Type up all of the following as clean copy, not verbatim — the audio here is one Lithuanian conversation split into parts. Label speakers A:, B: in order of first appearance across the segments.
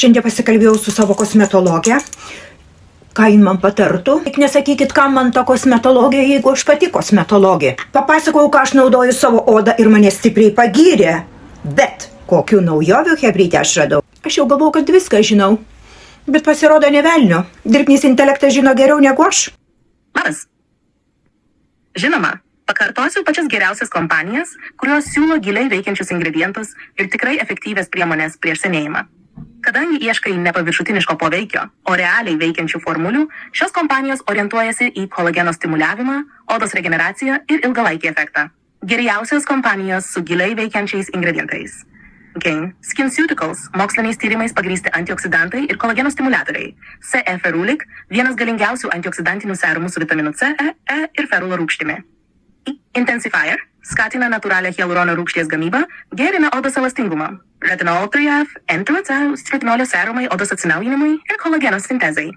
A: Šiandien pasikalbėjau su savo kosmetologė. Ką jin man patartų? Tik nesakykit, kam man ta kosmetologija, jeigu aš pati kosmetologė. Papasakojau, ką aš naudoju savo odą ir mane stipriai pagyrė. Bet kokių naujovių hebrytę aš radau? Aš jau galvojau, kad viską žinau. Bet pasirodo ne velnio. Dirbtinis intelektas žino geriau negu aš.
B: Labas. Žinoma, pakartosiu pačias geriausias kompanijas, kurios siūlo giliai veikiančius ingredientus ir tikrai efektyvias priemonės prieš senėjimą. Kadangi ieškai ne paviršutiniško poveikio, o realiai veikiančių formulių, šios kompanijos orientuojasi į kolageno stimuliavimą, odos regeneraciją ir ilgalaikį efektą. Geriausios kompanijos su giliai veikiančiais ingredientais. Gain SkinCeuticals, moksliniais tyrimais pagrįsti antioksidantai ir kolageno stimuliatoriai. CE Ferulic, vienas galingiausių antioksidantinių serumų su vitaminu C, E ir ferulo rūgštimi. Intensifier skatina natūralią hialurono rūgšties gamybą, gerina odos elastingumą. Retinol 3F, N2C, stritinolio serumai odos atsinaujinimui ir kolageno sintezai.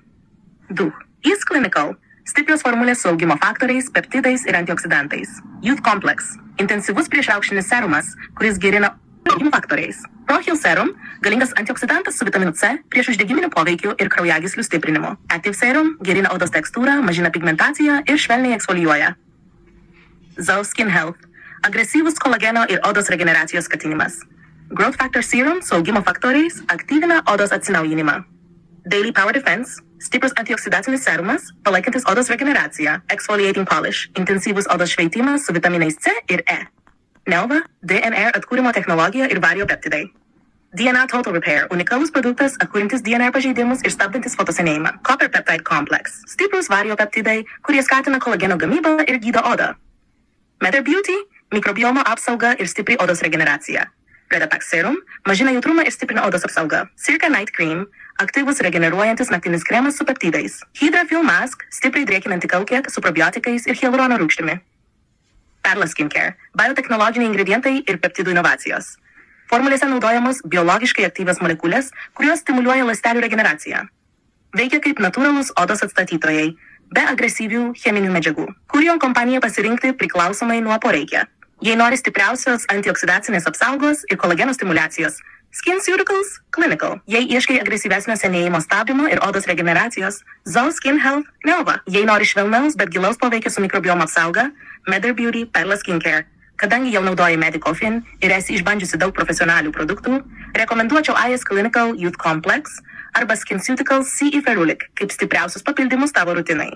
B: 2. Ease Clinical, stiprios formulės su augimo faktoriais, peptidais ir antioksidantais. Youth Complex, intensyvus priešraukštinis serumas, kuris gerina augimo faktoriais. ProHeal Serum, galingas antioksidantas su vitaminu C, prieš uždegiminių poveikių ir kraujagyslių stiprinimu. Active Serum gerina odos tekstūrą, mažina pigmentaciją ir švelniai eksfoliuoja. Zoe Skin Health, agresyvus kolageno ir odos regeneracijos skatinimas. Growth Factor Serum su augimo faktoriais aktyvina odos atsinaujinimą. Daily Power Defense, stiprus antioksidacinis serumas, palaikantis odos regeneraciją. Exfoliating Polish, intensyvus odos šveitimas su vitaminais C ir E. Nelva, DNR atkūrimo technologija ir variopeptidai. DNA Total Repair, unikalus produktas atkūrintis DNR pažeidimus ir stabdantis fotosenėjimą. Copper Peptide Complex, stiprus variopeptidai, kurie skatina kolageno gamybą ir gydo odą. Mother Beauty, mikrobiomo apsauga ir stipri odos regeneracija. Redapax Serum, mažina jautrumą ir stiprina odos apsaugą. Circa Night Cream, aktyvus regeneruojantis naktinis kremas su peptidais. Hydra Film Mask, stipriai drėkinanti kaukė su probiotikais ir hialurono rūgštimi. Perla Skincare, biotechnologiniai ingredientai ir peptidų inovacijos. Formulėse naudojamos biologiškai aktyvios molekulės, kurios stimuliuoja ląstelių regeneraciją. Veikia kaip natūralūs odos atstatytojai, be agresyvių cheminių medžiagų. Kurion kompaniją pasirinkti priklausomai nuo poreikio. Jei nori stipriausios antioksidacinės apsaugos ir kolageno stimulacijos, SkinCeuticals Clinical. Jei ieškai agresyvesnio senėjimo stabdymo ir odos regeneracijos, Zoe Skin Health Nelva. Jei nori švelnaus, bet gilaus poveikio su mikrobiomo apsauga, Mother Beauty Perla Skincare. Kadangi jau naudoji Medicofin ir esi išbandžiusi daug profesionalių produktų, rekomenduočiau IS Clinical Youth Complex arba SkinCeuticals CE Ferulic kaip stipriausius papildymus tavo rutinai.